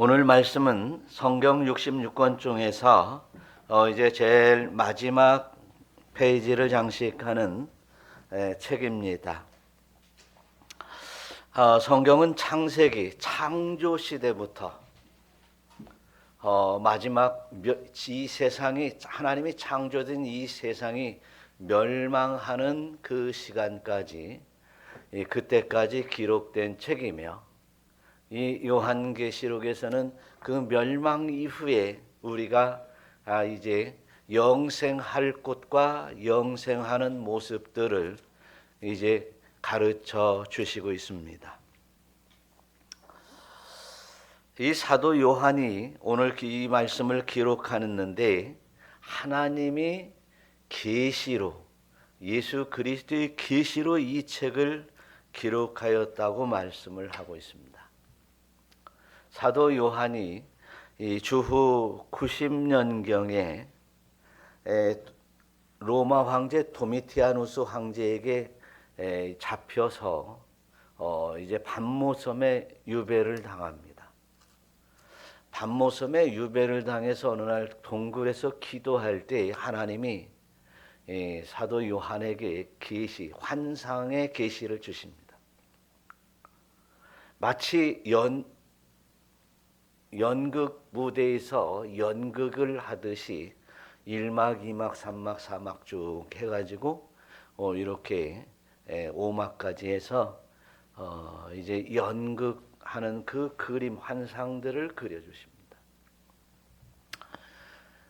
오늘 말씀은 성경 66권 중에서 이제 제일 마지막 페이지를 장식하는 책입니다. 성경은 창세기, 창조 시대부터 마지막 이 세상이 하나님이 창조된 이 세상이 멸망하는 그 시간까지 그때까지 기록된 책이며 이 요한계시록에서는 그 멸망 이후에 우리가 이제 영생할 곳과 영생하는 모습들을 이제 가르쳐 주시고 있습니다. 이 사도 요한이 오늘 이 말씀을 기록하는데 하나님이 계시로 예수 그리스도의 계시로 이 책을 기록하였다고 말씀을 하고 있습니다. 사도 요한이 주후 90년경에 로마 황제 도미티아누스 황제에게 잡혀서 이제 밤모섬에 유배를 당합니다. 밤모섬에 유배를 당해서 어느 날 동굴에서 기도할 때 하나님이 사도 요한에게 환상의 계시를 주십니다. 마치 연극 무대에서 연극을 하듯이 1막, 2막, 3막, 4막 쭉 해가지고 이렇게 5막까지 해서 이제 연극하는 그 그림 환상들을 그려주십니다.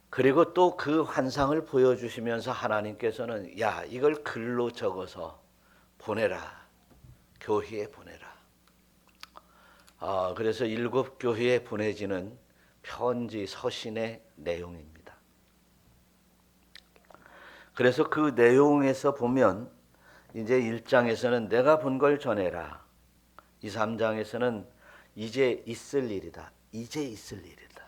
그리고 또 그 환상을 보여주시면서 하나님께서는 야, 이걸 글로 적어서 보내라. 교회에 보내라. 그래서 7교회에 보내지는 편지 서신의 내용입니다. 그래서 그 내용에서 보면 이제 1장에서는 내가 본 걸 전해라. 2, 3장에서는 이제 있을 일이다. 이제 있을 일이다.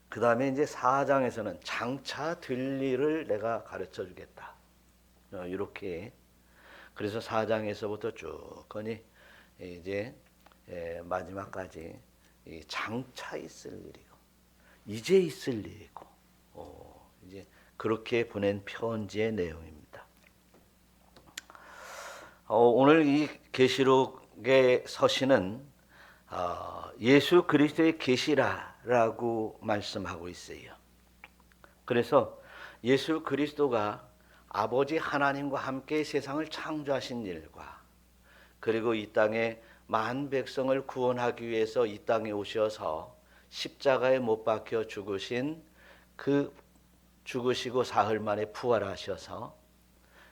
그 다음에 이제 4장에서는 장차 될 일을 내가 가르쳐 주겠다. 이렇게 그래서 4장에서부터 쭉 거니 이제 마지막까지 장차 있을 일이고 이제 있을 일이고 이제 그렇게 보낸 편지의 내용입니다. 오늘 이 계시록의 서신은 예수 그리스도의 계시라라고 말씀하고 있어요. 그래서 예수 그리스도가 아버지 하나님과 함께 세상을 창조하신 일과 그리고 이 땅에 만 백성을 구원하기 위해서 이 땅에 오셔서 십자가에 못 박혀 죽으신 그 죽으시고 사흘 만에 부활하셔서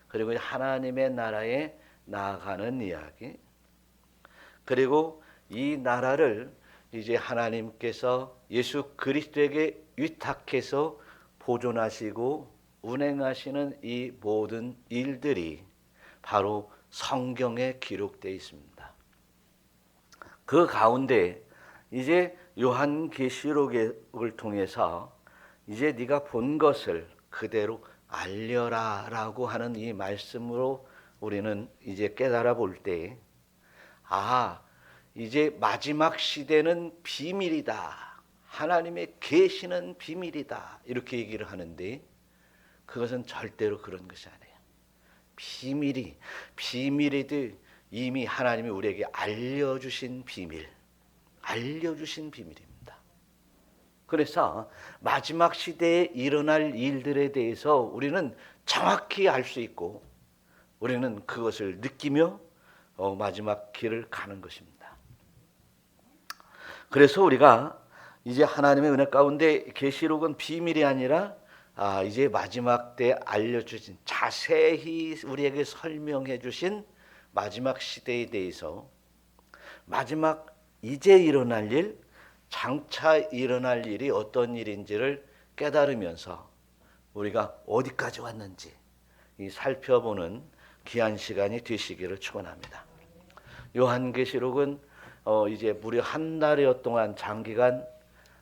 그리고 하나님의 나라에 나아가는 이야기 그리고 이 나라를 이제 하나님께서 예수 그리스도에게 위탁해서 보존하시고 운행하시는 이 모든 일들이 바로 성경에 기록되어 있습니다. 그 가운데 이제 요한계시록을 통해서 이제 네가 본 것을 그대로 알려라라고 하는 이 말씀으로 우리는 이제 깨달아 볼 때 이제 마지막 시대는 비밀이다. 하나님의 계시는 비밀이다. 이렇게 얘기를 하는데 그것은 절대로 그런 것이 아니에요. 비밀이도 이미 하나님이 우리에게 알려주신 비밀입니다. 그래서 마지막 시대에 일어날 일들에 대해서 우리는 정확히 알 수 있고 우리는 그것을 느끼며 마지막 길을 가는 것입니다. 그래서 우리가 이제 하나님의 은혜 가운데 계시록은 비밀이 아니라 이제 마지막 때 알려주신 자세히 우리에게 설명해 주신 마지막 시대에 대해서 마지막 이제 일어날 일, 장차 일어날 일이 어떤 일인지를 깨달으면서 우리가 어디까지 왔는지 살펴보는 귀한 시간이 되시기를 축원합니다. 요한계시록은 이제 무려 한 달여 동안 장기간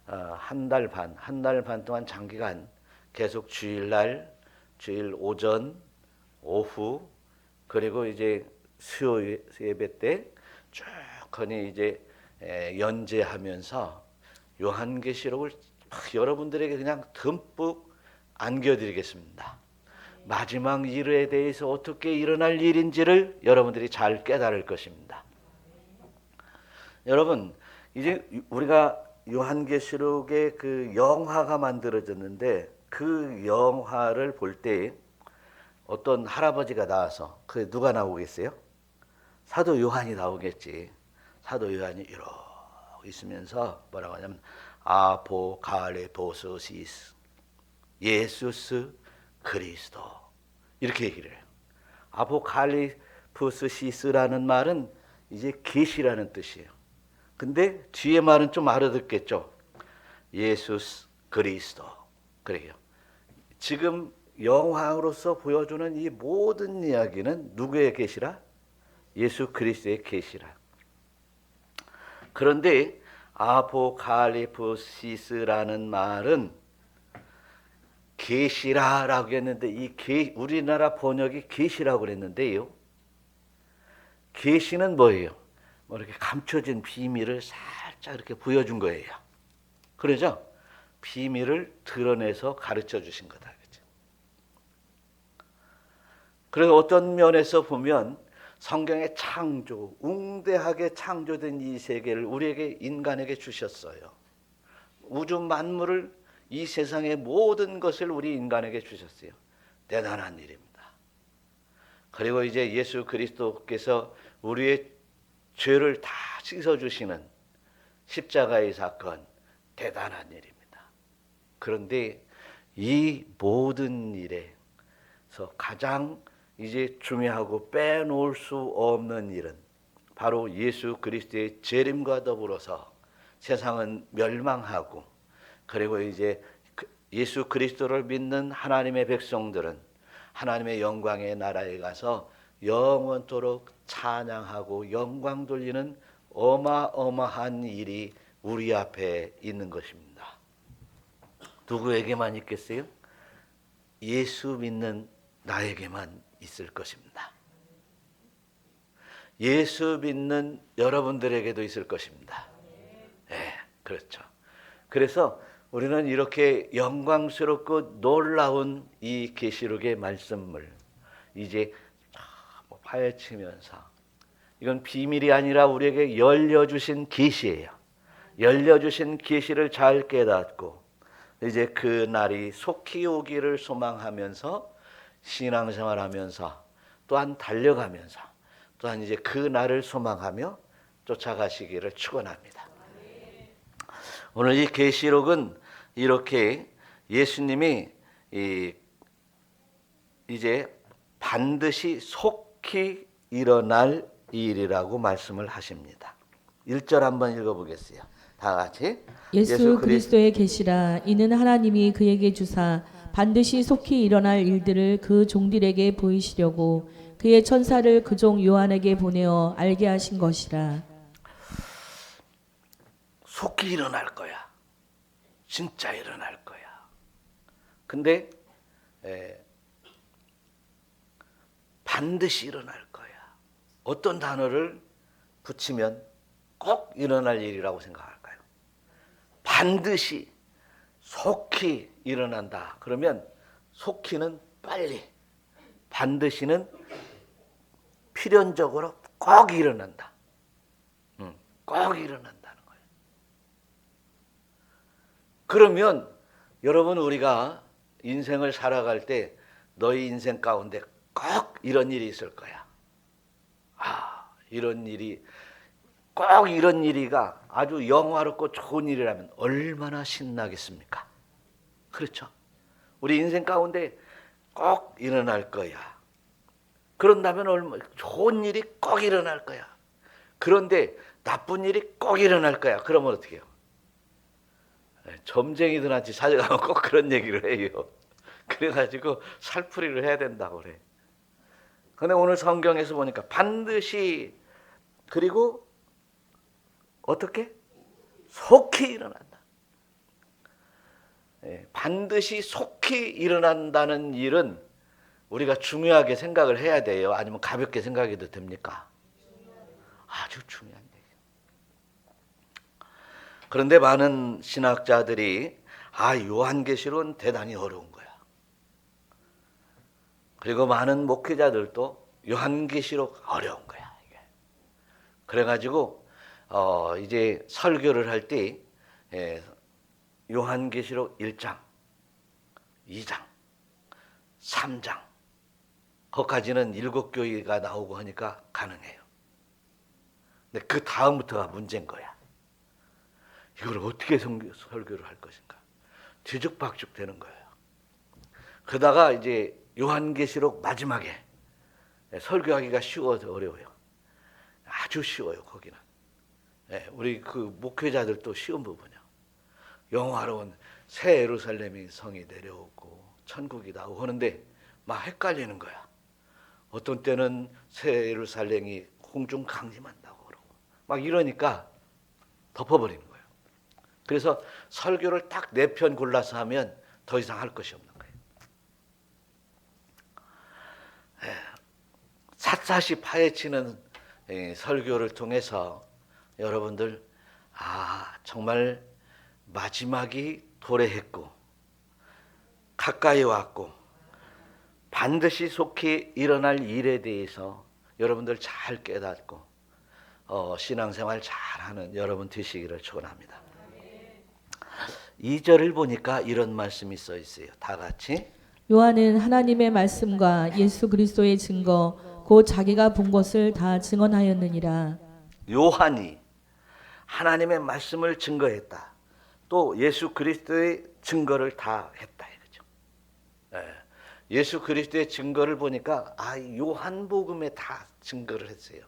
한 달 반 동안 장기간 계속 주일 오전, 오후 그리고 이제 수요 예배 때 쭉 거니 이제 연재하면서 요한계시록을 여러분들에게 그냥 듬뿍 안겨드리겠습니다. 마지막 일에 대해서 어떻게 일어날 일인지를 여러분들이 잘 깨달을 것입니다. 여러분, 이제 우리가 요한계시록의 그 영화가 만들어졌는데 그 영화를 볼 때 어떤 할아버지가 나와서 그 누가 나오겠어요? 사도 요한이 나오겠지. 사도 요한이 이러고 있으면서 뭐라고 하냐면 아포칼리포스시스 예수스 그리스도 이렇게 얘기를 해요. 아포칼리포스시스라는 말은 이제 계시라는 뜻이에요. 근데 뒤에 말은 좀 알아듣겠죠. 예수스 그리스도. 그래요. 지금 영화로서 보여주는 이 모든 이야기는 누구의 계시라? 예수 그리스도의 계시라. 그런데 아포칼리포시스라는 말은 계시라라고 했는데 우리나라 번역이 계시라고 그랬는데요. 계시는 뭐예요? 뭐 이렇게 감춰진 비밀을 살짝 이렇게 보여준 거예요. 그러죠? 비밀을 드러내서 가르쳐 주신 거다. 그렇죠? 그래서 어떤 면에서 보면 성경의 창조, 웅대하게 창조된 이 세계를 우리에게 인간에게 주셨어요. 우주 만물을 이 세상의 모든 것을 우리 인간에게 주셨어요. 대단한 일입니다. 그리고 이제 예수 그리스도께서 우리의 죄를 다 씻어주시는 십자가의 사건, 대단한 일입니다. 그런데 이 모든 일에서 가장 이제 중요하고 빼놓을 수 없는 일은 바로 예수 그리스도의 재림과 더불어서 세상은 멸망하고 그리고 이제 예수 그리스도를 믿는 하나님의 백성들은 하나님의 영광의 나라에 가서 영원토록 찬양하고 영광 돌리는 어마어마한 일이 우리 앞에 있는 것입니다. 누구에게만 있겠어요? 예수 믿는 나에게만 있을 것입니다. 예수 믿는 여러분들에게도 있을 것입니다. 네, 그렇죠. 그래서 우리는 이렇게 영광스럽고 놀라운 이 계시록의 말씀을 이제 파헤치면서 이건 비밀이 아니라 우리에게 열려주신 계시예요. 열려주신 계시를 잘 깨닫고 이제 그 날이 속히 오기를 소망하면서 신앙생활하면서 또한 달려가면서 또한 이제 그 날을 소망하며 쫓아가시기를 축원합니다. 오늘 이 계시록은 이렇게 예수님이 이제 반드시 속히 일어날 일이라고 말씀을 하십니다. 1절 한번 읽어보겠어요. 다 같이. 예수 그리스도의 계시라. 이는 하나님이 그에게 주사 반드시 속히 일어날 일들을 그 종들에게 보이시려고 그의 천사를 그 종 요한에게 보내어 알게 하신 것이라. 속히 일어날 거야. 진짜 일어날 거야. 근데 반드시 일어날 거야. 어떤 단어를 붙이면 꼭 일어날 일이라고 생각할까요? 반드시, 속히 일어난다. 그러면 속히는 빨리, 반드시는 필연적으로 꼭 일어난다. 꼭 일어난다는 거예요. 그러면 여러분, 우리가 인생을 살아갈 때 너희 인생 가운데 꼭 이런 일이 있을 거야. 이런 일이, 꼭 이런 일이가 아주 영화롭고 좋은 일이라면 얼마나 신나겠습니까? 그렇죠? 우리 인생 가운데 꼭 일어날 거야. 그런다면 얼마나 좋은 일이 꼭 일어날 거야. 그런데 나쁜 일이 꼭 일어날 거야. 그러면 어떻게 해요? 점쟁이들한테 찾아가면 꼭 그런 얘기를 해요. 그래가지고 살풀이를 해야 된다고 그래. 근데 오늘 성경에서 보니까 반드시, 그리고 어떻게? 속히 일어난다. 반드시 속히 일어난다는 일은 우리가 중요하게 생각을 해야 돼요? 아니면 가볍게 생각해도 됩니까? 아주 중요한 얘기예요. 그런데 많은 신학자들이 요한계시록은 대단히 어려운 거야. 그리고 많은 목회자들도 요한계시록 어려운 거야. 이게. 그래가지고 이제 설교를 할 때 요한계시록 1장, 2장, 3장 거기까지는 7교회가 나오고 하니까 가능해요. 근데 그 다음부터가 문제인 거야. 이걸 어떻게 설교를 할 것인가? 뒤죽박죽 되는 거예요. 그러다가 이제 요한계시록 마지막에 설교하기가 쉬워서 어려워요. 아주 쉬워요, 거기는. 우리 그 목회자들도 쉬운 부분이요. 영화로운 새 예루살렘이 성이 내려오고 천국이 나오고 하는데 막 헷갈리는 거야. 어떤 때는 새 예루살렘이 공중 강림한다고 그러고 막 이러니까 덮어버리는 거예요. 그래서 설교를 딱 4편 골라서 하면 더 이상 할 것이 없는 거예요. 샅샅이 파헤치는 설교를 통해서 여러분들 정말 마지막이 도래했고 가까이 왔고 반드시 속히 일어날 일에 대해서 여러분들 잘 깨닫고 신앙생활 잘하는 여러분 되시기를 축원합니다. 2절을 보니까 이런 말씀이 써 있어요. 다 같이. 요한은 하나님의 말씀과 예수 그리스도의 증거 곧 자기가 본 것을 다 증언하였느니라. 요한이 하나님의 말씀을 증거했다. 또 예수 그리스도의 증거를 다 했다 이거죠. 예수 그리스도의 증거를 보니까 요한복음에 다 증거를 했어요.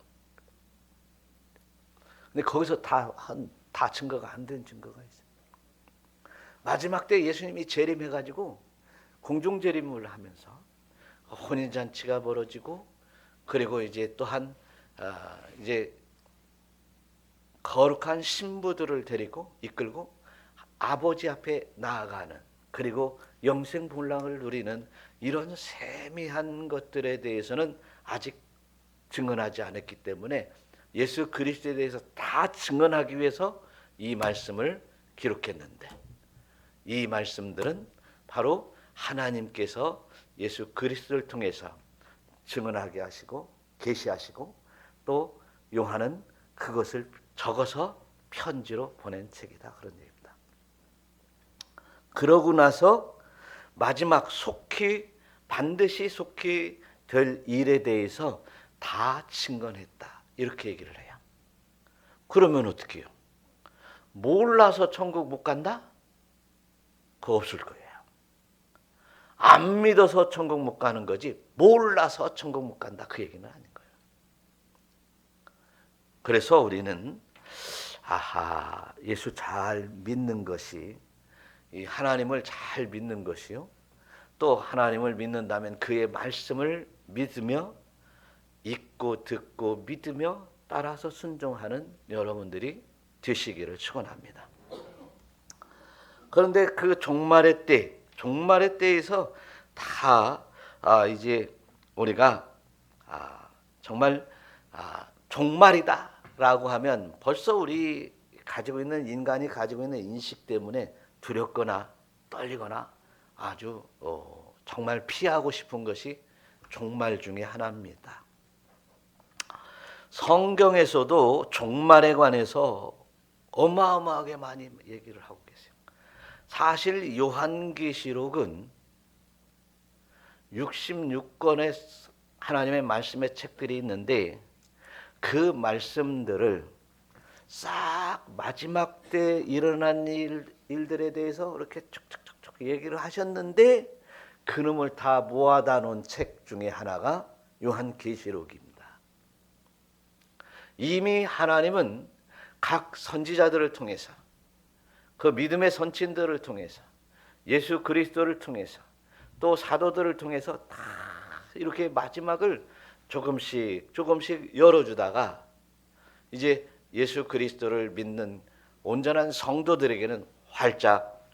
근데 거기서 다 증거가 안 된 증거가 있어요. 마지막 때 예수님이 재림해가지고 공중 재림을 하면서 혼인 잔치가 벌어지고 그리고 이제 또한 이제 거룩한 신부들을 데리고 이끌고 아버지 앞에 나아가는 그리고 영생본랑을 누리는 이런 세미한 것들에 대해서는 아직 증언하지 않았기 때문에 예수 그리스도에 대해서 다 증언하기 위해서 이 말씀을 기록했는데 이 말씀들은 바로 하나님께서 예수 그리스도를 통해서 증언하게 하시고 계시하시고 또 요한은 그것을 적어서 편지로 보낸 책이다 그런 얘기입니다. 그러고 나서 마지막 반드시 속히 될 일에 대해서 다 증언했다 이렇게 얘기를 해요. 그러면 어떻게 해요? 몰라서 천국 못 간다? 그거 없을 거예요. 안 믿어서 천국 못 가는 거지 몰라서 천국 못 간다 그 얘기는 아닌 거예요. 그래서 우리는 예수 잘 믿는 것이 이 하나님을 잘 믿는 것이요. 또 하나님을 믿는다면 그의 말씀을 믿으며 읽고 듣고 믿으며 따라서 순종하는 여러분들이 되시기를 축원합니다. 그런데 그 종말의 때에서 다 이제 우리가 정말 종말이다라고 하면 벌써 우리 인간이 가지고 있는 인식 때문에 두렵거나 떨리거나 아주 정말 피하고 싶은 것이 종말 중에 하나입니다. 성경에서도 종말에 관해서 어마어마하게 많이 얘기를 하고 계세요. 사실 요한계시록은 66권의 하나님의 말씀의 책들이 있는데 그 말씀들을 싹 마지막 때 일어난 일들에 대해서 이렇게 쭉쭉쭉쭉 얘기를 하셨는데 그놈을 다 모아다 놓은 책 중에 하나가 요한계시록입니다. 이미 하나님은 각 선지자들을 통해서 그 믿음의 선친들을 통해서 예수 그리스도를 통해서 또 사도들을 통해서 다 이렇게 마지막을 조금씩 열어주다가 이제 예수 그리스도를 믿는 온전한 성도들에게는 활짝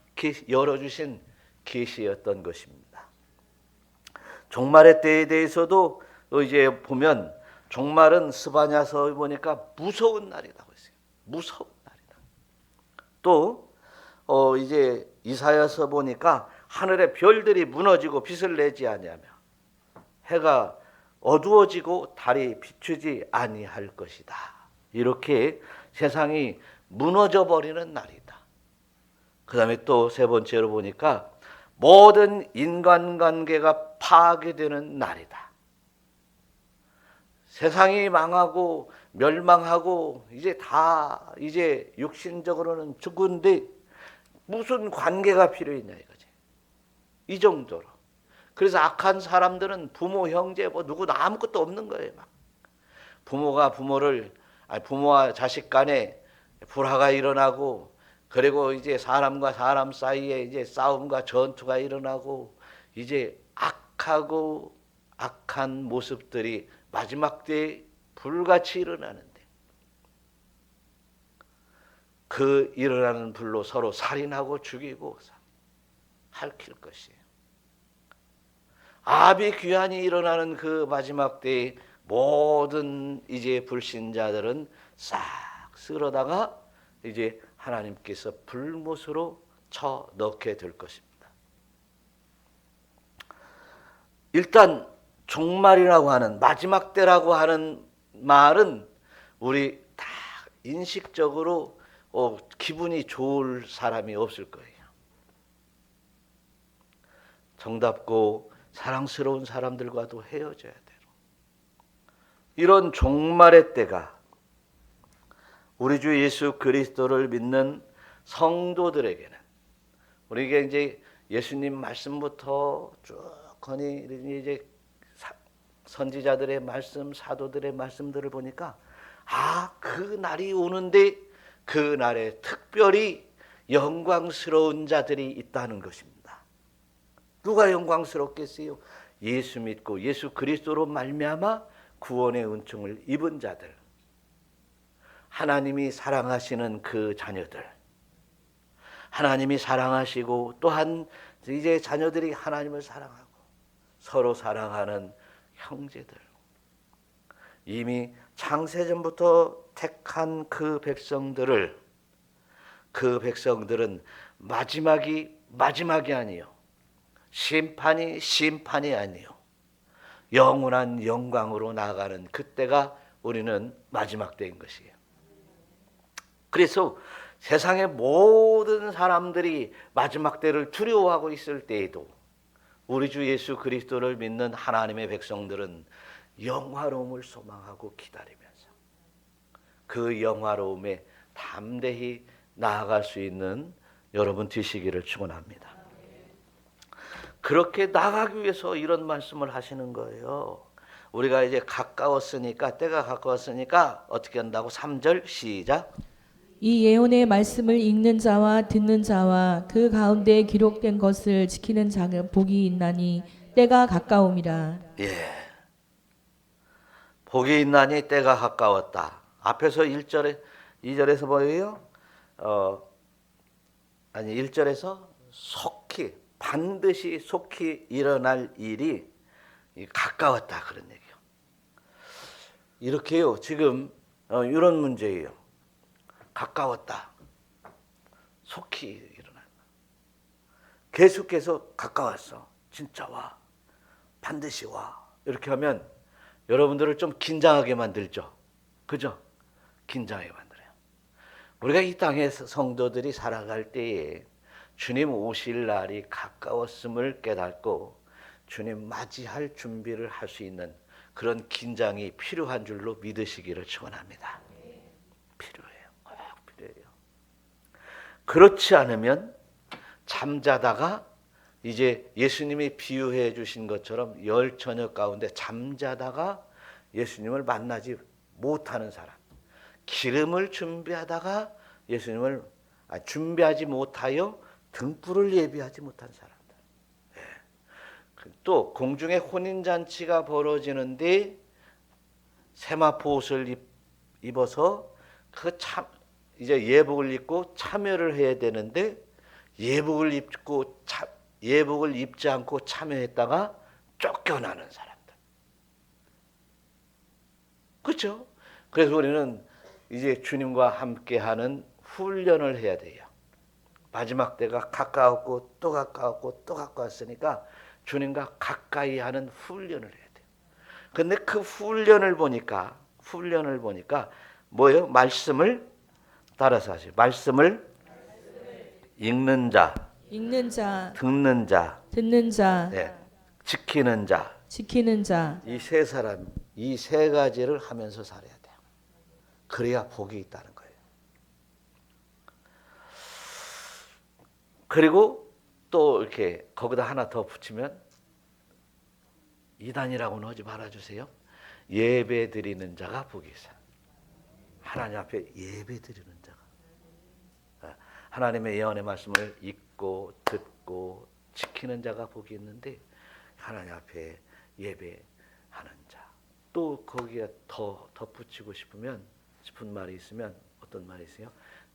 열어주신 계시였던 것입니다. 종말의 때에 대해서도 이제 보면 종말은 스바냐서에 보니까 무서운 날이라고 했어요. 무서운 날이다. 또 이제 이사야서 보니까 하늘의 별들이 무너지고 빛을 내지 아니하며 해가 어두워지고 달이 비추지 아니할 것이다. 이렇게 세상이 무너져 버리는 날이다. 그 다음에 또 세 번째로 보니까 모든 인간관계가 파괴되는 날이다. 세상이 망하고 멸망하고 이제 육신적으로는 죽은데 무슨 관계가 필요했냐 이거지. 이 정도로. 그래서 악한 사람들은 부모, 형제 뭐 누구도 아무것도 없는 거예요. 막. 부모와 자식 간에 불화가 일어나고, 그리고 이제 사람과 사람 사이에 이제 싸움과 전투가 일어나고, 이제 악한 모습들이 마지막 때에 불같이 일어나는데, 그 일어나는 불로 서로 살인하고 죽이고 핥힐 것이에요. 아비규환이 일어나는 그 마지막 때에 모든 이제 불신자들은 싹 쓸어다가 이제 하나님께서 불못으로 쳐 넣게 될 것입니다. 일단 종말이라고 하는, 마지막 때라고 하는 말은 우리 다 인식적으로 기분이 좋을 사람이 없을 거예요. 정답고 사랑스러운 사람들과도 헤어져야 돼요. 이런 종말의 때가 우리 주 예수 그리스도를 믿는 성도들에게는, 우리가 이제 예수님 말씀부터 쭉 거니 이제 선지자들의 말씀, 사도들의 말씀들을 보니까 그 날이 오는데 그 날에 특별히 영광스러운 자들이 있다는 것입니다. 누가 영광스럽겠어요? 예수 믿고 예수 그리스도로 말미암아 구원의 은총을 입은 자들, 하나님이 사랑하시는 그 자녀들, 하나님이 사랑하시고 또한 이제 자녀들이 하나님을 사랑하고 서로 사랑하는 형제들, 이미 창세전부터 택한 그 백성들은 마지막이 아니요, 심판이 아니요, 영원한 영광으로 나아가는 그때가 우리는 마지막 때인 것이에요. 그래서 세상의 모든 사람들이 마지막 때를 두려워하고 있을 때에도 우리 주 예수 그리스도를 믿는 하나님의 백성들은 영화로움을 소망하고 기다리면서 그 영화로움에 담대히 나아갈 수 있는 여러분 되시기를 축원합니다. 그렇게 나가기 위해서 이런 말씀을 하시는 거예요. 우리가 이제 때가 가까웠으니까 어떻게 한다고? 3절 시작. 이 예언의 말씀을 읽는 자와 듣는 자와 그 가운데 기록된 것을 지키는 자가 복이 있나니 때가 가까움이라. 예. 복이 있나니 때가 가까웠다. 앞에서 2절에서 뭐예요? 1절에서 반드시 속히 일어날 일이 가까웠다, 그런 얘기요. 이렇게요. 지금 이런 문제예요. 가까웠다. 속히 일어난다. 계속해서 가까웠어. 진짜 와. 반드시 와. 이렇게 하면 여러분들을 좀 긴장하게 만들죠. 그죠? 긴장하게 만들어요. 우리가 이 땅에서 성도들이 살아갈 때에 주님 오실 날이 가까웠음을 깨닫고 주님 맞이할 준비를 할 수 있는 그런 긴장이 필요한 줄로 믿으시기를 축원합니다. 필요해요. 꼭 필요해요. 그렇지 않으면 잠자다가 이제 예수님이 비유해 주신 것처럼 열 저녁 가운데 잠자다가 예수님을 만나지 못하는 사람, 기름을 준비하다가 예수님을 준비하지 못하여 등불을 예비하지 못한 사람들, 또 공중에 혼인잔치가 벌어지는데 세마포 옷을 입어서 이제 예복을 입고 참여를 해야 되는데 예복을 입지 않고 참여했다가 쫓겨나는 사람들. 그렇죠? 그래서 우리는 이제 주님과 함께하는 훈련을 해야 돼요. 마지막 때가 가까웠고 또 가까웠고 또 가까웠으니까 주님과 가까이 하는 훈련을 해야 돼요. 근데 그 훈련을 보니까 뭐예요? 말씀을 따라서 하세요. 말씀을 읽는 자, 읽는 자, 듣는 자, 듣는 자, 네, 지키는 자, 지키는 자. 이 세 사람, 이 세 가지를 하면서 살아야 돼요. 그래야 복이 있다는 거예요. 그리고 또 이렇게 거기다 하나 더 붙이면 이단이라고는 하지 말아주세요. 예배 드리는 자가 복이 있어요. 하나님 앞에 예배 드리는 자가, 하나님의 예언의 말씀을 읽고 듣고 지키는 자가 복이 있는데, 하나님 앞에 예배하는 자. 또 거기에 더 덧붙이고 싶은 말이 있으면 어떤 말이 있어요?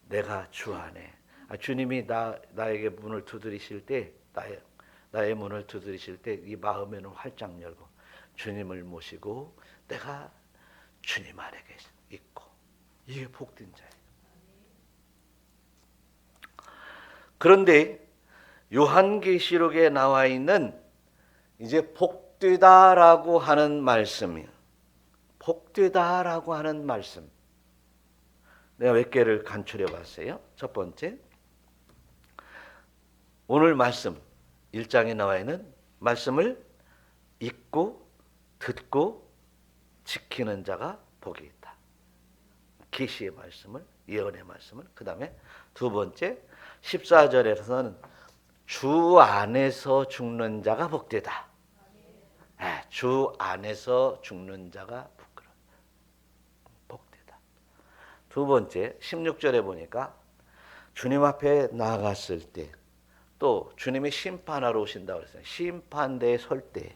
내가 주 안에, 주님이 나에게 문을 두드리실 때, 나의 문을 두드리실 때 이 마음에는 활짝 열고 주님을 모시고 내가 주님 안에 있고, 이게 복된 자예요. 그런데 요한계시록에 나와 있는 이제 복되다라고 하는 말씀이에요. 복되다라고 하는 말씀. 내가 몇 개를 간추려 봤어요. 첫 번째, 오늘 말씀 1장에 나와 있는 말씀을 읽고 듣고 지키는 자가 복이 있다. 계시의 말씀을, 예언의 말씀을. 그 다음에 두 번째, 14절에서는 주 안에서 죽는 자가 복되다. 주 안에서 죽는 자가 복되다. 두 번째, 16절에 보니까 주님 앞에 나아갔을 때, 또 주님이 심판하러 오신다고 그랬어요. 심판대에 설 때,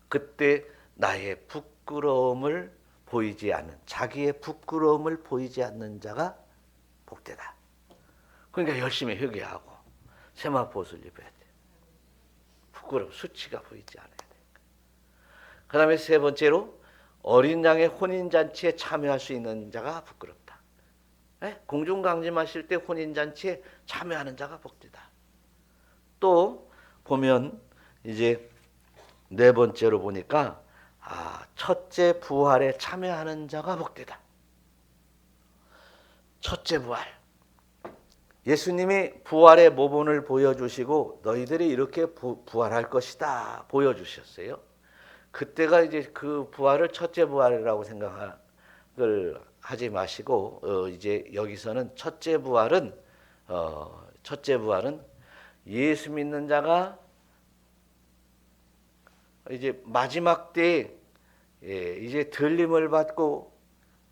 그때 나의 부끄러움을 보이지 않는, 자기의 부끄러움을 보이지 않는 자가 복되다. 그러니까 열심히 회개하고 세마포옷을 입어야 돼. 부끄러움, 수치가 보이지 않아야 돼. 그 다음에 세 번째로, 어린 양의 혼인잔치에 참여할 수 있는 자가 부끄럽다. 공중강림하실 때 혼인잔치에 참여하는 자가 복되다. 또 보면 이제 네 번째로 보니까 첫째 부활에 참여하는 자가 복되다. 첫째 부활. 예수님이 부활의 모본을 보여주시고 너희들이 이렇게 부활할 것이다 보여주셨어요. 그때가 이제 그 부활을 첫째 부활이라고 생각을 하지 마시고, 이제 여기서는 첫째 부활은 예수 믿는 자가 이제 마지막 때에 이제 들림을 받고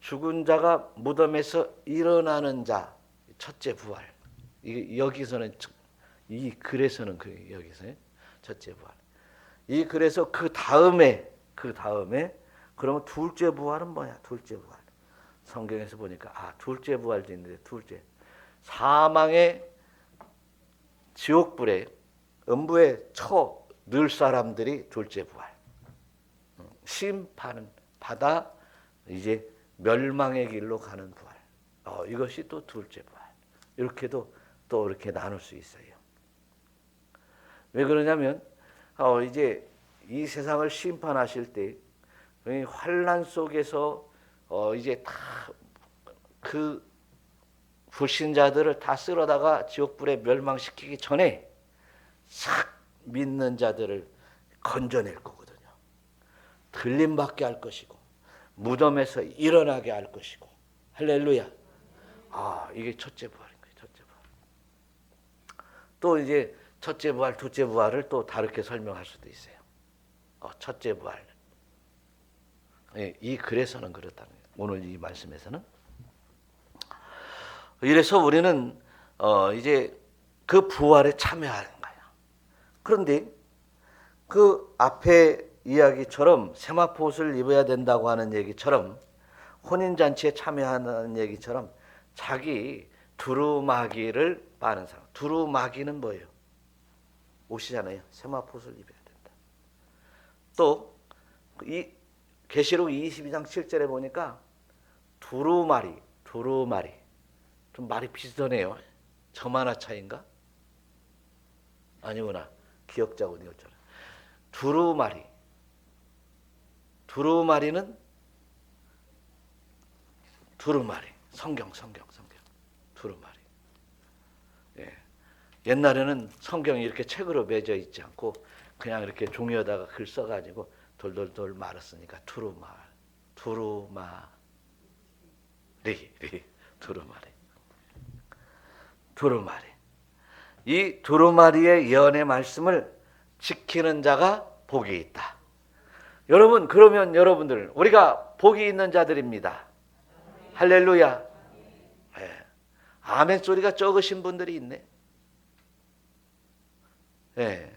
죽은 자가 무덤에서 일어나는 자, 첫째 부활. 여기서는 이 글에서는 여기서 첫째 부활. 이 글에서 그 다음에 그러면 둘째 부활은 뭐야? 둘째 부활. 성경에서 보니까 둘째 부활도 있는데, 둘째 사망의 지옥불에 음부에 늘 사람들이 둘째 부활. 심판은 받아 이제 멸망의 길로 가는 부활. 이것이 또 둘째 부활. 이렇게도 또 이렇게 나눌 수 있어요. 왜 그러냐면 이제 이 세상을 심판하실 때 환난 속에서 이제 다 그 불신자들을 다 쓸어다가 지옥불에 멸망시키기 전에 싹 믿는 자들을 건져낼 거거든요. 들림받게 할 것이고 무덤에서 일어나게 할 것이고. 할렐루야. 이게 첫째 부활인 거예요. 첫째 부활. 또 이제 첫째 부활, 둘째 부활을 또 다르게 설명할 수도 있어요. 첫째 부활. 이 글에서는 그렇다는 거예요. 오늘 이 말씀에서는. 이래서 우리는 이제 그 부활에 참여하는 거예요. 그런데 그 앞에 이야기처럼 세마포옷을 입어야 된다고 하는 얘기처럼, 혼인잔치에 참여하는 얘기처럼 자기 두루마기를 빠는 사람. 두루마기는 뭐예요? 옷이잖아요. 세마포옷을 입어야 된다. 또 이 계시록 22장 7절에 보니까 두루마리 좀 말이 비슷하네요. 저만 하나 차인가? 아니구나. 기억자군이었잖아. 두루마리. 두루마리는 두루마리. 성경. 두루마리. 예. 옛날에는 성경이 이렇게 책으로 맺어 있지 않고 그냥 이렇게 종이에다가 글 써가지고 돌돌돌 말았으니까 두루마리. 이 두루마리의 예언의 말씀을 지키는 자가 복이 있다. 여러분, 그러면 여러분들 우리가 복이 있는 자들입니다. 할렐루야. 예. 아멘 소리가 적으신 분들이 있네. 예.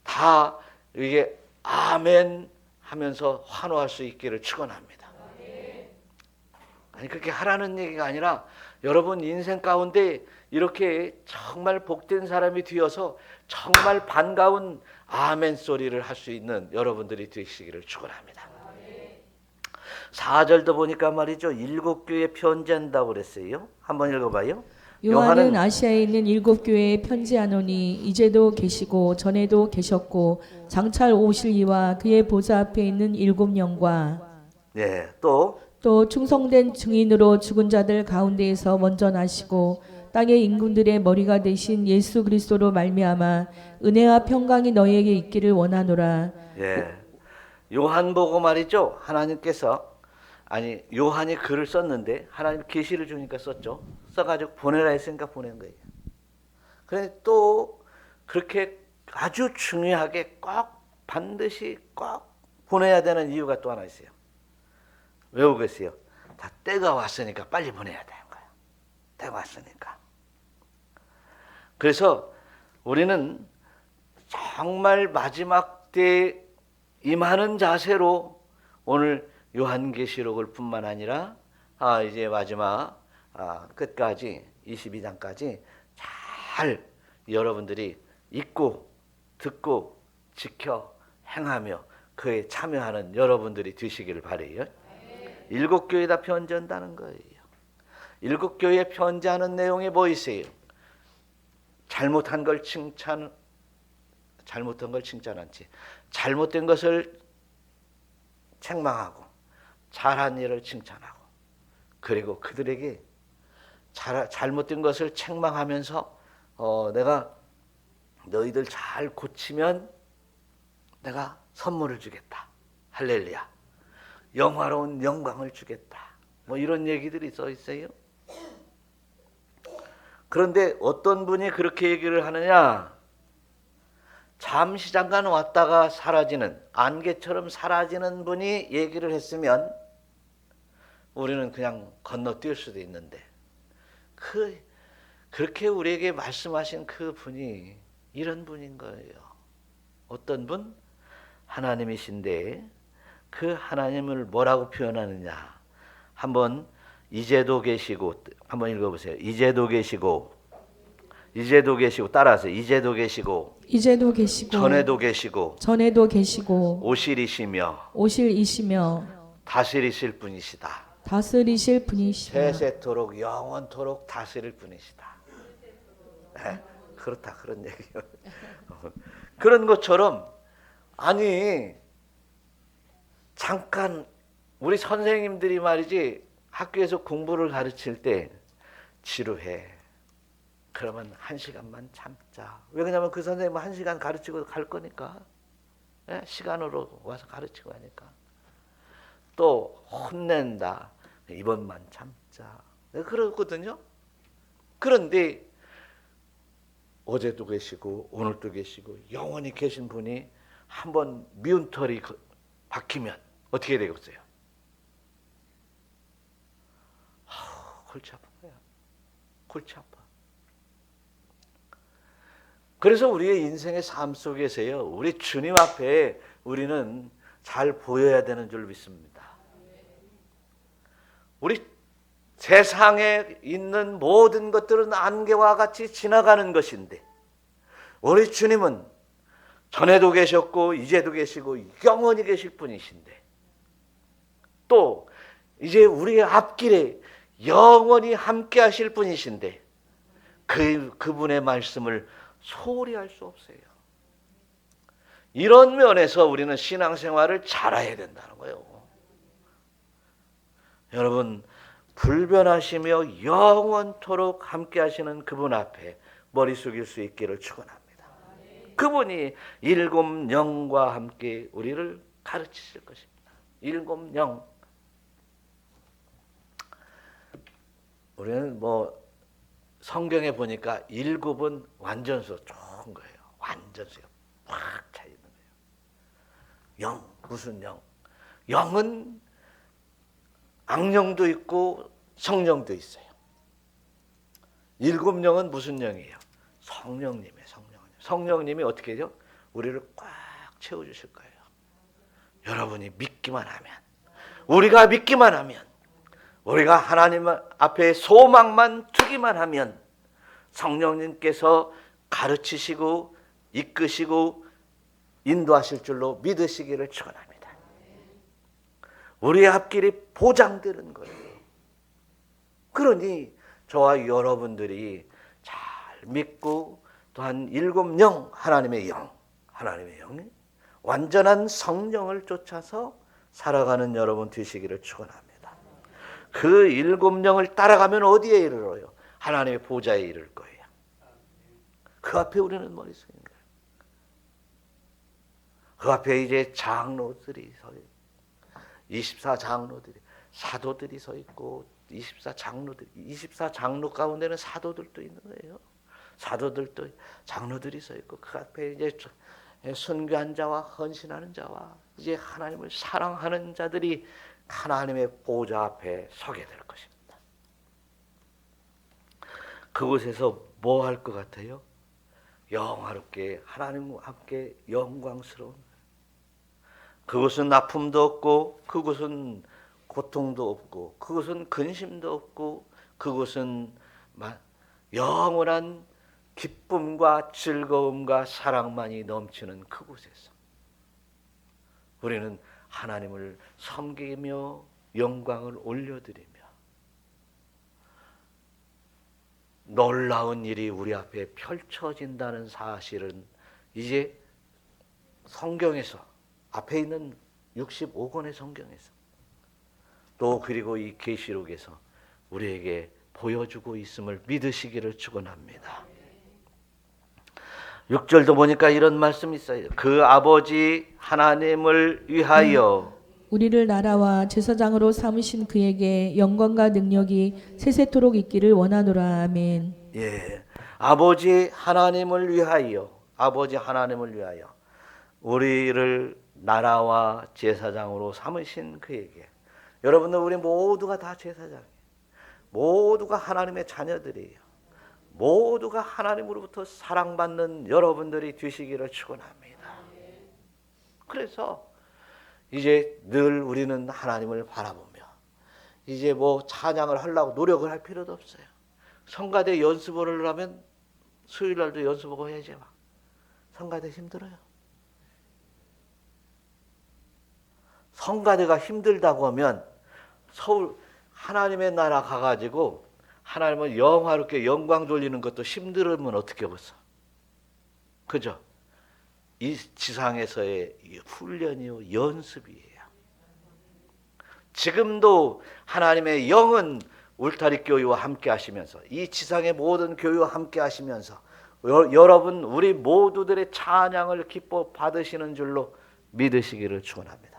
다 이게 아멘 하면서 환호할 수 있기를 축원합니다. 아니 그렇게 하라는 얘기가 아니라 여러분 인생 가운데 이렇게 정말 복된 사람이 되어서 정말 반가운 아멘 소리를 할 수 있는 여러분들이 되시기를 축원합니다. 4절도 보니까 말이죠. 7교회에 편지한다고 그랬어요. 한번 읽어봐요. 요한은 아시아에 있는 7교회에 편지하노니 이제도 계시고 전에도 계셨고 장차 오실 이와 그의 보좌 앞에 있는 7영과 네, 또 충성된 증인으로 죽은 자들 가운데에서 먼저 나시고 땅의 임금들의 머리가 되신 예수 그리스도로 말미암아 은혜와 평강이 너희에게 있기를 원하노라. 예. 요한 보고 말이죠. 하나님께서 요한이 글을 썼는데 하나님 계시를 주니까 썼죠. 써가지고 보내라 했으니까 보낸 거예요. 그런데 또 그렇게 아주 중요하게 꼭 반드시 꼭 보내야 되는 이유가 또 하나 있어요. 왜 오겠어요? 다 때가 왔으니까 빨리 보내야 되는 거예요. 때가 왔으니까. 그래서 우리는 정말 마지막 때 임하는 자세로 오늘 요한계시록을 뿐만 아니라 이제 마지막 끝까지 22장까지 잘 여러분들이 읽고 듣고 지켜 행하며 그에 참여하는 여러분들이 되시기를 바라요. 7교회에다 편지한다는 거예요. 7교회에 편지하는 내용이 뭐 있어요? 잘못한 걸 칭찬하지. 잘못된 것을 책망하고 잘한 일을 칭찬하고 그리고 그들에게 잘못된 것을 책망하면서 내가 너희들 잘 고치면 내가 선물을 주겠다. 할렐루야. 영화로운 영광을 주겠다. 뭐 이런 얘기들이 써 있어요. 그런데 어떤 분이 그렇게 얘기를 하느냐? 잠시 잠깐 왔다가 사라지는 안개처럼 사라지는 분이 얘기를 했으면 우리는 그냥 건너뛸 수도 있는데 그렇게 우리에게 말씀하신 그 분이 이런 분인 거예요. 어떤 분? 하나님이신데 그 하나님을 뭐라고 표현하느냐? 한번 이제도 계시고 한번 읽어보세요. 이제도 계시고 따라하세요. 이제도 계시고 전에도 계시고 오실이시며 다스리실 분이시다. 세세토록 영원토록 다스릴 분이시다. 네? 그렇다 그런 얘기요. 그런 것처럼 잠깐 우리 선생님들이 말이지 학교에서 공부를 가르칠 때 지루해. 그러면 1시간만 참자. 왜 그러냐면 그 선생님은 1시간 가르치고 갈 거니까. 네? 시간으로 와서 가르치고 하니까. 또 혼낸다. 이번만 참자. 그러거든요. 그런데 어제도 계시고 오늘도 계시고 영원히 계신 분이 한번 미운 털이 박히면 어떻게 되겠어요? 골치 아픈 거야. 골치 아파. 그래서 우리의 인생의 삶 속에서요, 우리 주님 앞에 우리는 잘 보여야 되는 줄 믿습니다. 우리 세상에 있는 모든 것들은 안개와 같이 지나가는 것인데 우리 주님은 전에도 계셨고 이제도 계시고 영원히 계실 분이신데 또 이제 우리의 앞길에 영원히 함께 하실 분이신데 그분의 말씀을 소홀히 할 수 없어요. 이런 면에서 우리는 신앙생활을 잘해야 된다는 거예요. 여러분, 불변하시며 영원토록 함께 하시는 그분 앞에 머리 숙일 수 있기를 축원합니다. 그분이 일곱 영과 함께 우리를 가르치실 것입니다. 일곱 영. 우리는 성경에 보니까 일곱은 완전수 좋은 거예요. 완전수가 확 차 있는 거예요. 영, 무슨 영? 영은 악령도 있고 성령도 있어요. 일곱 영은 무슨 영이에요? 성령님이에요. 성령님이 어떻게 해요? 우리를 꽉 채워주실 거예요. 여러분이 믿기만 하면, 우리가 믿기만 하면, 우리가 하나님 앞에 소망만 두기만 하면 성령님께서 가르치시고 이끄시고 인도하실 줄로 믿으시기를 축원합니다. 우리의 앞길이 보장되는 거예요. 그러니 저와 여러분들이 잘 믿고 또한 일곱 영, 하나님의 영이 완전한 성령을 쫓아서 살아가는 여러분 되시기를 축원합니다. 그 일곱 영을 따라가면 어디에 이르러요? 하나님의 보좌에 이를 거예요. 그 앞에 우리는 머리 숙인 거예요. 그 앞에 이제 장로들이 서 있고 24장로들이, 사도들이 서 있고 24장로 가운데는 사도들도 있는 거예요. 사도들도 장로들이 서 있고 그 앞에 이제 순교한 자와 헌신하는 자와 이제 하나님을 사랑하는 자들이 하나님의 보좌 앞에 서게 될 것입니다. 그곳에서 뭐 할 것 같아요? 영화롭게 하나님과 함께 영광스러운, 그곳은 아픔도 없고 그곳은 고통도 없고 그곳은 근심도 없고 그곳은 영원한 기쁨과 즐거움과 사랑만이 넘치는 그곳에서 우리는 하나님을 섬기며 영광을 올려드리며 놀라운 일이 우리 앞에 펼쳐진다는 사실은 이제 성경에서 앞에 있는 65권의 성경에서 또 그리고 이 계시록에서 우리에게 보여주고 있음을 믿으시기를 축원합니다. 6절도 보니까 이런 말씀이 있어요. 그 아버지 하나님을 위하여 우리를 나라와 제사장으로 삼으신 그에게 영광과 능력이 세세토록 있기를 원하노라. 아멘. 예, 아버지 하나님을 위하여, 아버지 하나님을 위하여 우리를 나라와 제사장으로 삼으신 그에게. 여러분들 우리 모두가 다 제사장이에요. 모두가 하나님의 자녀들이에요. 모두가 하나님으로부터 사랑받는 여러분들이 되시기를 축원합니다. 그래서 이제 늘 우리는 하나님을 바라보며 이제 찬양을 하려고 노력을 할 필요도 없어요. 성가대 연습을 하면 수요일 날도 연습하고 해야지. 성가대 힘들어요. 성가대가 힘들다고 하면 서울 하나님의 나라 가가지고 하나님을 영화롭게 영광 돌리는 것도 힘들으면 어떻게 벌써? 그죠? 이 지상에서의 훈련이요, 연습이에요. 지금도 하나님의 영은 울타리 교회와 함께 하시면서 이 지상의 모든 교회와 함께 하시면서 여러분 우리 모두들의 찬양을 기뻐 받으시는 줄로 믿으시기를 축원합니다.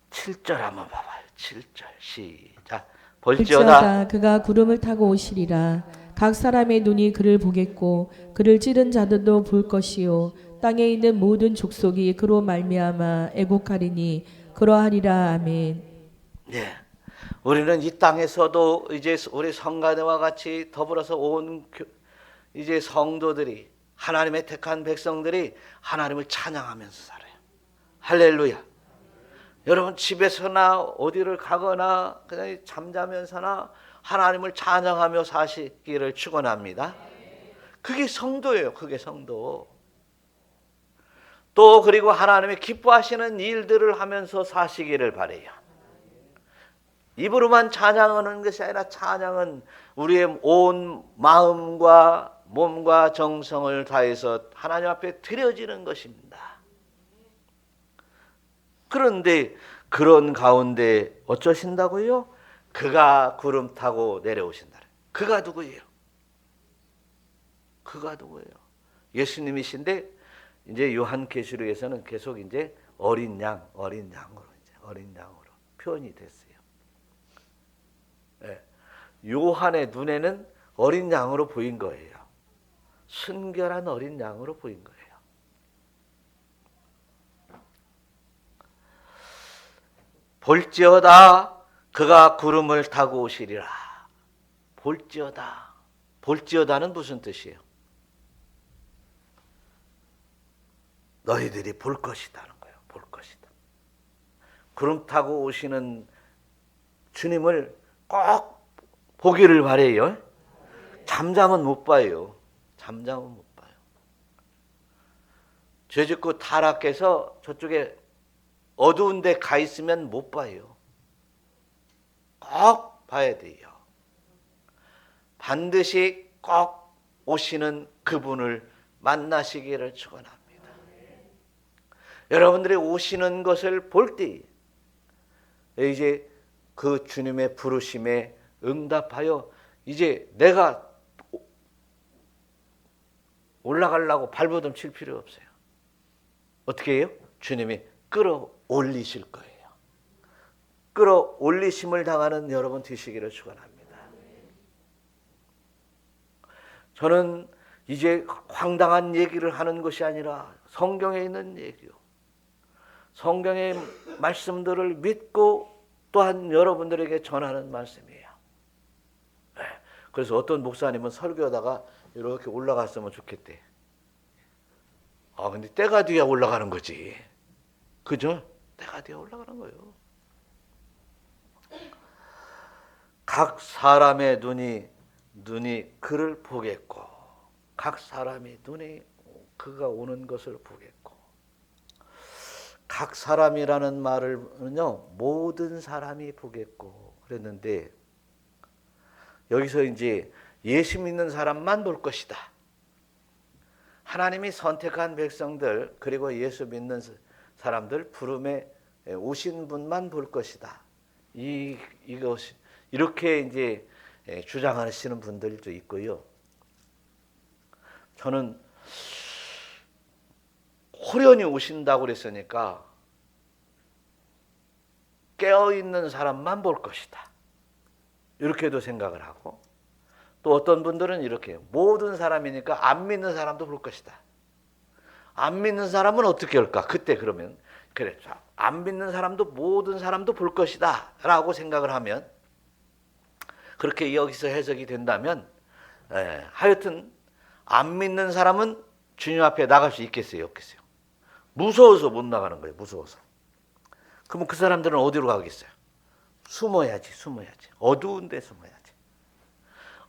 7절 한번 봐봐요. 7절 시작. 볼지어다 그가 구름을 타고 오시리라. 각 사람의 눈이 그를 보겠고 그를 찌른 자들도 볼 것이요 땅에 있는 모든 족속이 그로 말미암아 애곡하리니 그러하리라. 아멘. 예. 우리는 이 땅에서도 이제 우리 성가대와 같이 더불어서 온 이제 성도들이 하나님의 택한 백성들이 하나님을 찬양하면서 살아요. 할렐루야. 여러분 집에서나 어디를 가거나 그냥 잠자면서나 하나님을 찬양하며 사시기를 축원합니다. 그게 성도예요. 그게 성도. 또 그리고 하나님이 기뻐하시는 일들을 하면서 사시기를 바래요. 입으로만 찬양하는 것이 아니라 찬양은 우리의 온 마음과 몸과 정성을 다해서 하나님 앞에 드려지는 것입니다. 그런데 그런 가운데 어쩌신다고요? 그가 구름 타고 내려오신다. 그가 누구예요? 그가 누구예요? 예수님이신데 이제 요한계시록에서는 계속 이제 어린 양으로 표현이 됐어요. 네. 요한의 눈에는 어린 양으로 보인 거예요. 순결한 어린 양으로 보인 거예요. 볼지어다 그가 구름을 타고 오시리라. 볼지어다. 볼지어다는 무슨 뜻이에요? 너희들이 볼 것이다는 거예요. 볼 것이다. 구름 타고 오시는 주님을 꼭 보기를 바래요. 잠잠은 못 봐요. 잠잠은 못 봐요. 죄짓고 타락해서 저쪽에 어두운 데 가 있으면 못 봐요. 꼭 봐야 돼요. 반드시 꼭 오시는 그분을 만나시기를 축원합니다. 여러분들이 오시는 것을 볼 때 이제 그 주님의 부르심에 응답하여 이제 내가 올라가려고 발버둥 칠 필요 없어요. 어떻게 해요? 주님이 끌어올리실 거예요. 끌어올리심을 당하는 여러분 되시기를 축원합니다. 저는 이제 황당한 얘기를 하는 것이 아니라 성경에 있는 얘기요. 성경의 말씀들을 믿고 또한 여러분들에게 전하는 말씀이에요. 그래서 어떤 목사님은 설교하다가 이렇게 올라갔으면 좋겠대. 근데 때가 뒤에 올라가는 거지. 그죠? 때가 뒤에 올라가는 거예요. 각 사람의 눈이 그를 보겠고, 각 사람의 눈이 그가 오는 것을 보겠고, 각 사람이라는 말을요 모든 사람이 보겠고 그랬는데 여기서 이제 예수 믿는 사람만 볼 것이다. 하나님이 선택한 백성들 그리고 예수 믿는 사람들 부름에 오신 분만 볼 것이다. 이것이 이렇게 이제 주장하시는 분들도 있고요. 저는 호련히 오신다고 그랬으니까 깨어있는 사람만 볼 것이다. 이렇게도 생각을 하고 또 어떤 분들은 이렇게 모든 사람이니까 안 믿는 사람도 볼 것이다. 안 믿는 사람은 어떻게 할까? 그때 그러면 그래, 안 믿는 사람도 모든 사람도 볼 것이다 라고 생각을 하면 그렇게 여기서 해석이 된다면 하여튼 안 믿는 사람은 주님 앞에 나갈 수 있겠어요? 없겠어요? 무서워서 못 나가는 거예요. 무서워서. 그러면 그 사람들은 어디로 가겠어요? 숨어야지. 어두운 데 숨어야지.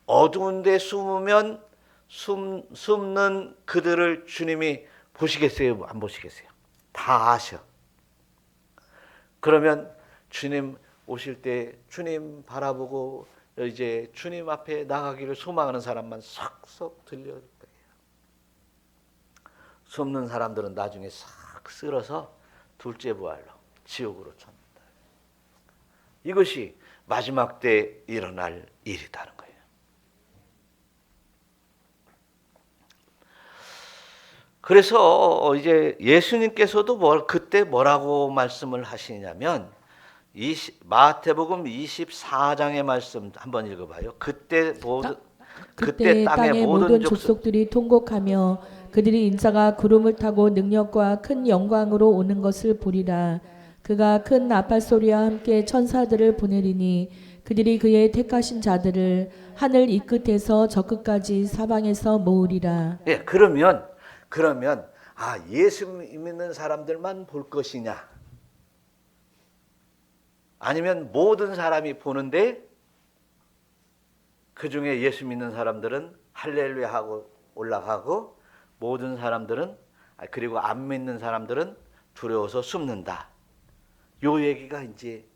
어두운 데 숨으면 숨는 그들을 주님이 보시겠어요? 안 보시겠어요? 다 아셔. 그러면 주님 오실 때 주님 바라보고 이제 주님 앞에 나가기를 소망하는 사람만 싹싹 들려올 거예요. 숨는 사람들은 나중에 싹 쓸어서 둘째 부활로 지옥으로 쳤는다. 이것이 마지막 때 일어날 일이다는 거예요. 그래서 이제 예수님께서도 그때 뭐라고 말씀을 하시냐면 마태복음 24장의 말씀 한번 읽어봐요. 그때 땅의 모든 족속들이 통곡하며 그들이 인자가 구름을 타고 능력과 큰 영광으로 오는 것을 보리라. 그가 큰 나팔 소리와 함께 천사들을 보내리니 그들이 그의 택하신 자들을 하늘 이 끝에서 저 끝까지 사방에서 모으리라. 예, 그러면 예수 믿는 사람들만 볼 것이냐? 아니면 모든 사람이 보는데 그 중에 예수 믿는 사람들은 할렐루야 하고 올라가고 모든 사람들은 그리고 안 믿는 사람들은 두려워서 숨는다. 요 얘기가 이제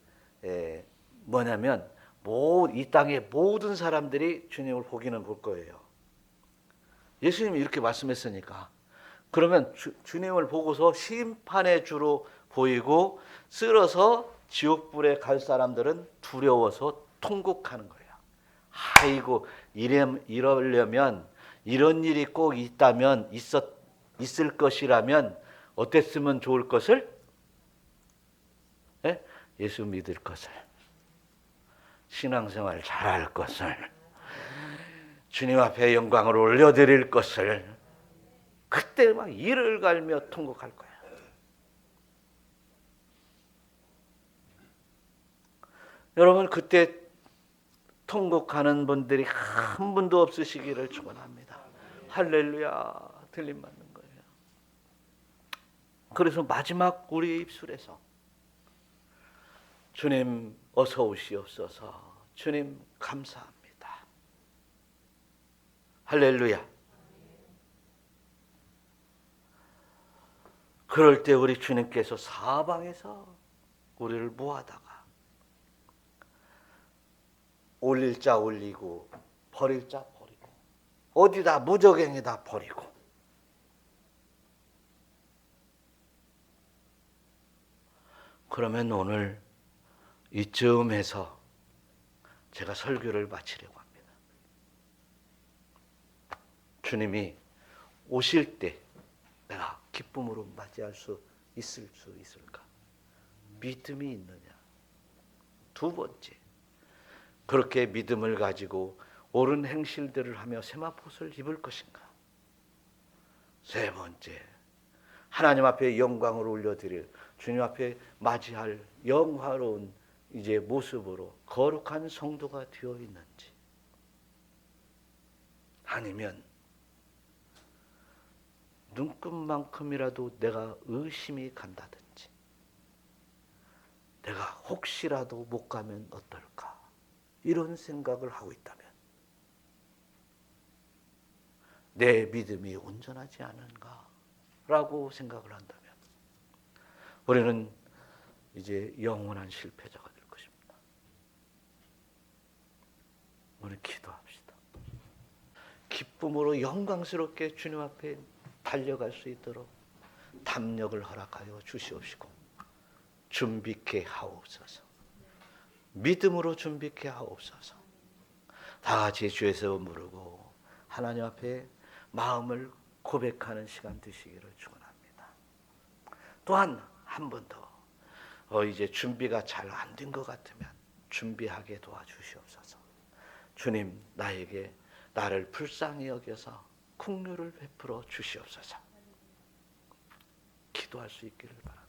뭐냐면 이 땅의 모든 사람들이 주님을 보기는 볼 거예요. 예수님이 이렇게 말씀했으니까 그러면 주님을 보고서 심판의 주로 보이고 쓸어서 지옥불에 갈 사람들은 두려워서 통곡하는 거예요. 아이고 이러려면 이런 일이 꼭 있다면 있을 것이라면 어땠으면 좋을 것을? 예? 예수 믿을 것을, 신앙생활 잘할 것을, 주님 앞에 영광을 올려드릴 것을, 그때 막 이를 갈며 통곡할 거야. 여러분 그때 통곡하는 분들이 한 분도 없으시기를 축원합니다. 할렐루야, 들림 받는 거예요. 그래서 마지막 우리의 입술에서 주님 어서 오시옵소서, 주님 감사합니다, 할렐루야. 그럴 때 우리 주님께서 사방에서 우리를 모아다가 올릴 자 올리고 버릴 자 버리고 어디다 무적행에다 버리고, 그러면 오늘 이쯤에서 제가 설교를 마치려고 합니다. 주님이 오실 때 내가 기쁨으로 맞이할 수 있을까? 믿음이 있느냐? 두 번째, 그렇게 믿음을 가지고 옳은 행실들을 하며 세마포를 입을 것인가? 세 번째, 하나님 앞에 영광을 올려드릴, 주님 앞에 맞이할 영화로운 이제 모습으로 거룩한 성도가 되어 있는지, 아니면 눈끝만큼이라도 내가 의심이 간다든지, 내가 혹시라도 못 가면 어떨까, 이런 생각을 하고 있다면, 내 믿음이 온전하지 않은가 라고 생각을 한다면 우리는 이제 영원한 실패자가 될 것입니다. 오늘 기도합시다. 기쁨으로 영광스럽게 주님 앞에 달려갈 수 있도록 담력을 허락하여 주시옵시고 준비케 하옵소서. 믿음으로 준비케 하옵소서. 다 같이 주의 세워 부르고 하나님 앞에 마음을 고백하는 시간 되시기를 축원합니다. 또한 한 번 더 이제 준비가 잘 안 된 것 같으면 준비하게 도와주시옵소서. 주님, 나를 불쌍히 여겨서 긍휼을 베풀어 주시옵소서. 기도할 수 있기를 바랍니다.